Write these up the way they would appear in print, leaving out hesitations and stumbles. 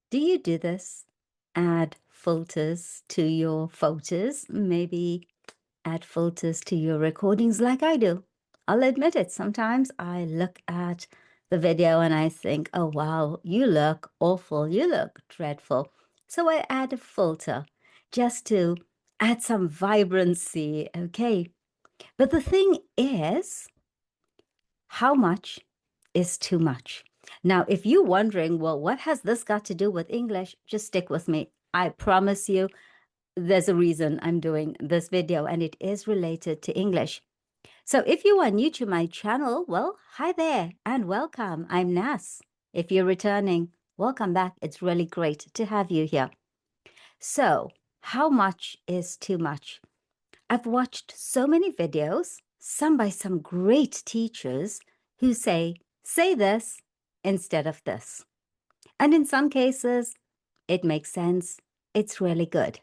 Do you do this? Add filters to your photos, maybe add filters to your recordings like I do. I'll admit it, sometimes I look at the video and I think, oh wow, you look awful, you look dreadful. So I add a filter just to add some vibrancy, okay? But the thing is, how much is too much? Now, if you're wondering, well, what has this got to do with English? Just stick with me. I promise you, there's a reason I'm doing this video, and it is related to English. So if you are new to my channel, well, hi there and welcome. I'm Nas. If you're returning, welcome back. It's really great to have you here. So, how much is too much? I've watched so many videos, some by some great teachers who say this instead of this. And in some cases, it makes sense. It's really good.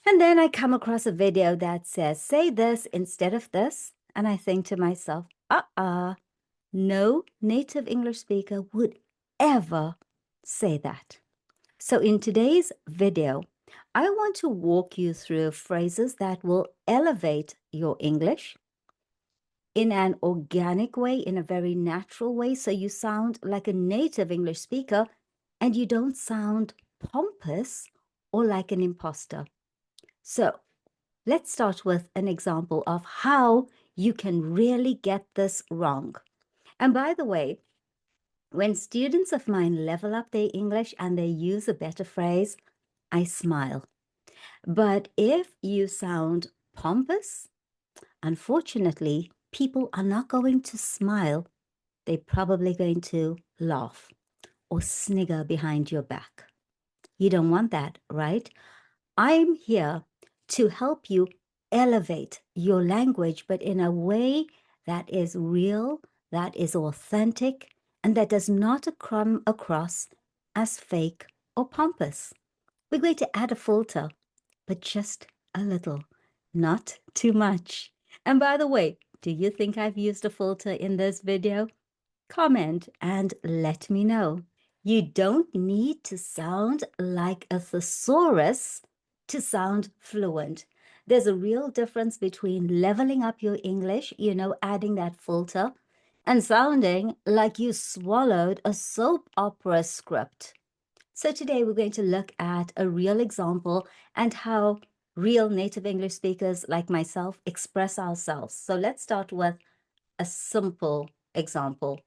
And then I come across a video that says, say this instead of this. And I think to myself, no native English speaker would ever say that. So in today's video, I want to walk you through phrases that will elevate your English in an organic way, in a very natural way, so you sound like a native English speaker and you don't sound pompous or like an imposter. So let's start with an example of how you can really get this wrong. And by the way, when students of mine level up their English and they use a better phrase, I smile. But if you sound pompous, unfortunately, people are not going to smile. They're probably going to laugh or snigger behind your back. You don't want that, right? I'm here to help you elevate your language, but in a way that is real, that is authentic, and that does not come across as fake or pompous. We're going to add a filter, but just a little, not too much. And by the way, do you think I've used a filter in this video? Comment and let me know. You don't need to sound like a thesaurus to sound fluent. There's a real difference between leveling up your English, adding that filter, and sounding like you swallowed a soap opera script. So today we're going to look at a real example and how real native English speakers like myself express ourselves. So let's start with a simple example.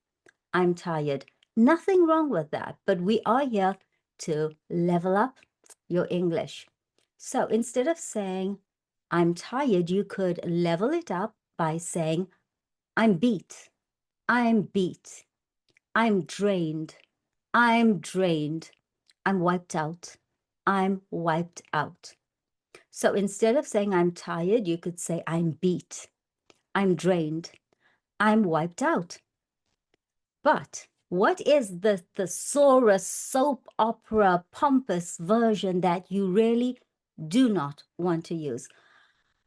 I'm tired. Nothing wrong with that, but we are here to level up your English. So instead of saying, I'm tired, you could level it up by saying, I'm beat. I'm beat. I'm drained. I'm drained. I'm wiped out. I'm wiped out. So instead of saying I'm tired, you could say I'm beat. I'm drained. I'm wiped out. But what is the thesaurus soap opera pompous version that you really do not want to use?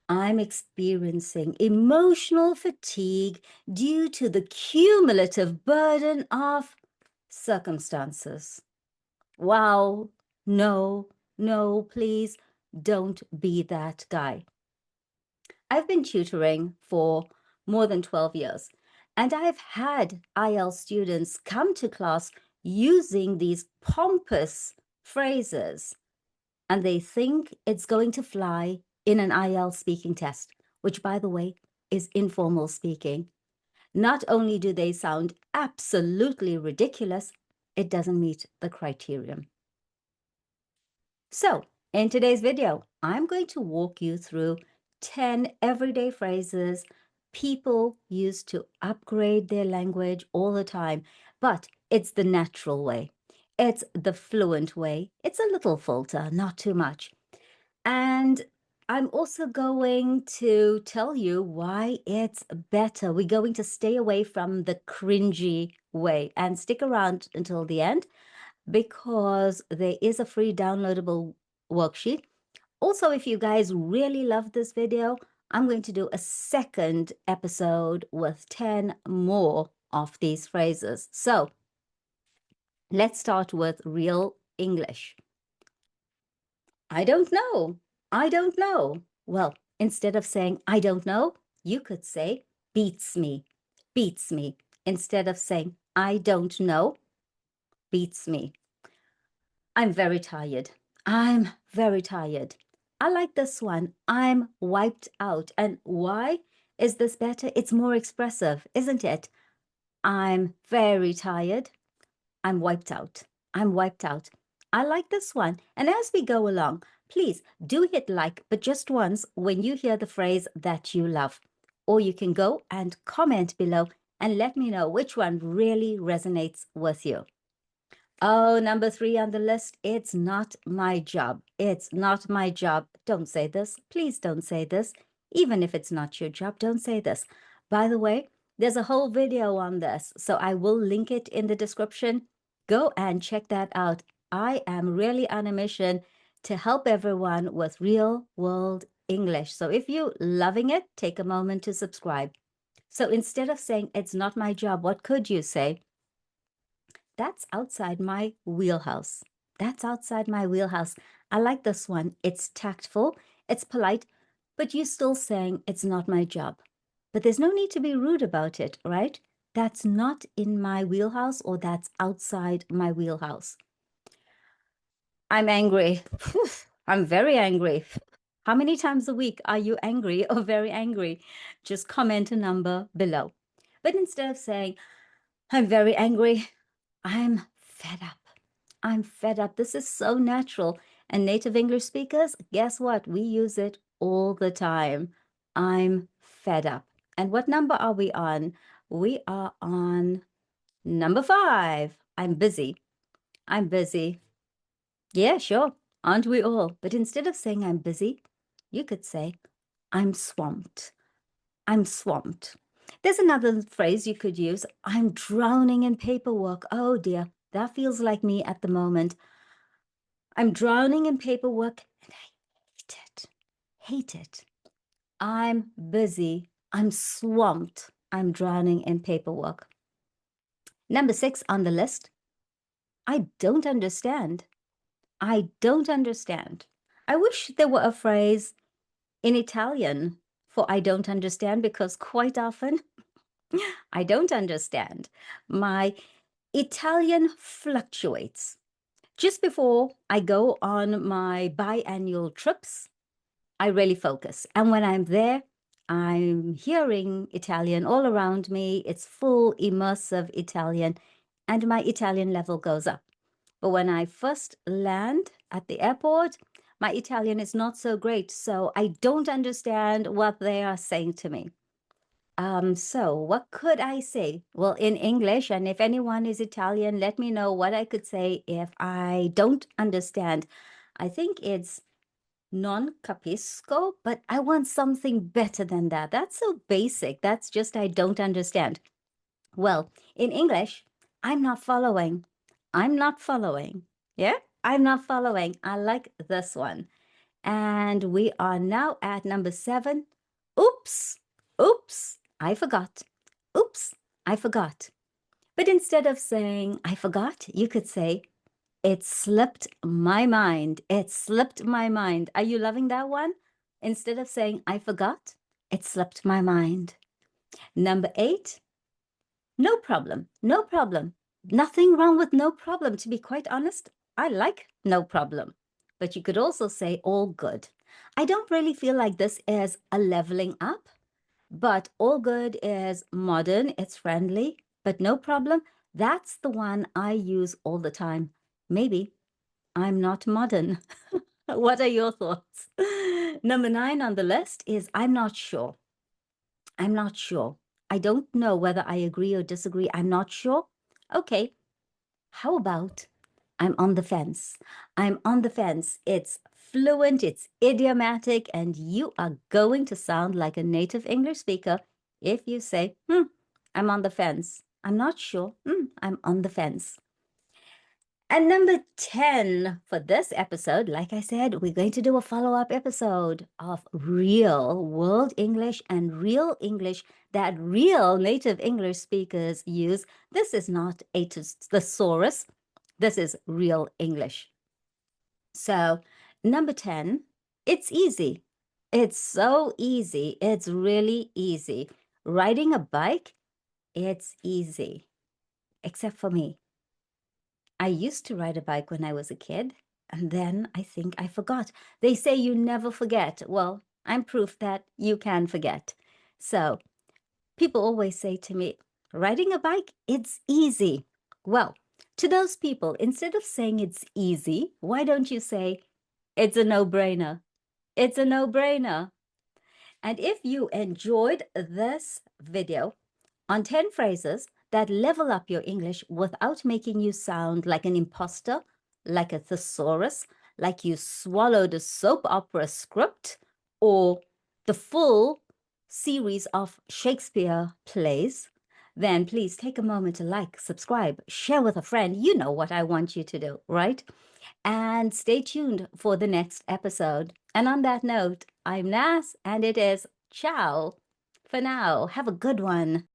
I'm experiencing emotional fatigue due to the cumulative burden of circumstances. Wow, no, no, please don't be that guy. I've been tutoring for more than 12 years, and I've had IL students come to class using these pompous phrases, and they think it's going to fly in an IL speaking test, which, by the way, is informal speaking. Not only do they sound absolutely ridiculous, it doesn't meet the criterion. So, in today's video, I'm going to walk you through 10 everyday phrases people use to upgrade their language all the time, but it's the natural way. It's the fluent way. It's a little filter, not too much. And I'm also going to tell you why it's better. We're going to stay away from the cringy way and stick around until the end because there is a free downloadable worksheet. Also, if you guys really love this video, I'm going to do a second episode with 10 more of these phrases. So let's start with real English. I don't know. I don't know. Well, instead of saying I don't know, you could say beats me. Beats me. Instead of saying I don't know, beats me. I'm very tired. I'm very tired. I like this one. I'm wiped out. And why is this better? It's more expressive, isn't it? I'm very tired. I'm wiped out. I'm wiped out. I like this one. And as we go along, please do hit like, but just once when you hear the phrase that you love. Or you can go and comment below and let me know which one really resonates with you. Oh, number 3 on the list, it's not my job. It's not my job. Don't say this. Please don't say this. Even if it's not your job, don't say this. By the way, there's a whole video on this, so I will link it in the description. Go and check that out. I am really on a mission to help everyone with real world English. So if you're loving it, take a moment to subscribe. So instead of saying it's not my job, what could you say? That's outside my wheelhouse. That's outside my wheelhouse. I like this one. It's tactful, it's polite, but you're still saying it's not my job. But there's no need to be rude about it, right? That's not in my wheelhouse, or that's outside my wheelhouse. I'm angry. I'm very angry. How many times a week are you angry or very angry? Just comment a number below. But instead of saying, I'm very angry, I'm fed up. I'm fed up. This is so natural. And native English speakers, guess what? We use it all the time. I'm fed up. And what number are we on? We are on number 5. I'm busy. I'm busy. Yeah, sure. Aren't we all? But instead of saying I'm busy, you could say I'm swamped. I'm swamped. There's another phrase you could use. I'm drowning in paperwork. Oh dear, that feels like me at the moment. I'm drowning in paperwork and I hate it. Hate it. I'm busy. I'm swamped. I'm drowning in paperwork. Number 6 on the list. I don't understand. I don't understand. I wish there were a phrase in Italian for I don't understand, because quite often I don't understand. My Italian fluctuates. Just before I go on my biannual trips, I really focus. And when I'm there, I'm hearing Italian all around me. It's full, immersive Italian, and my Italian level goes up. But when I first land at the airport, my Italian is not so great, so I don't understand what they are saying to me. So what could I say? Well, in English, and if anyone is Italian, let me know what I could say if I don't understand. I think it's non capisco, but I want something better than that. That's so basic. That's just I don't understand. Well, in English, I'm not following. I'm not following. Yeah, I'm not following. I like this one. And we are now at number 7. Oops, oops, I forgot. Oops, I forgot. But instead of saying I forgot, you could say it slipped my mind. It slipped my mind. Are you loving that one? Instead of saying I forgot, it slipped my mind. Number 8, no problem, no problem. Nothing wrong with no problem. To be quite honest, I like no problem. But you could also say all good. I don't really feel like this is a leveling up, but all good is modern, it's friendly, but no problem. That's the one I use all the time. Maybe I'm not modern. What are your thoughts? Number 9 on the list is I'm not sure. I'm not sure. I don't know whether I agree or disagree. I'm not sure. Okay, how about I'm on the fence? I'm on the fence. It's fluent, it's idiomatic, and you are going to sound like a native English speaker if you say, I'm on the fence. I'm not sure. I'm on the fence. And number 10 for this episode, like I said, we're going to do a follow-up episode of real world English and real English that real native English speakers use. This is not a thesaurus. This is real English. So, number 10, it's easy. It's so easy. It's really easy. Riding a bike, it's easy. Except for me. I used to ride a bike when I was a kid, and then I think I forgot. They say you never forget. Well, I'm proof that you can forget. So, people always say to me, riding a bike, it's easy. Well, to those people, instead of saying it's easy, why don't you say it's a no-brainer? It's a no-brainer. And if you enjoyed this video on 10 phrases that level up your English without making you sound like an imposter, like a thesaurus, like you swallowed a soap opera script, or the full series of Shakespeare plays, then please take a moment to like, subscribe, share with a friend. You know what I want you to do, right? And stay tuned for the next episode. And on that note, I'm Nas, and it is ciao for now. Have a good one.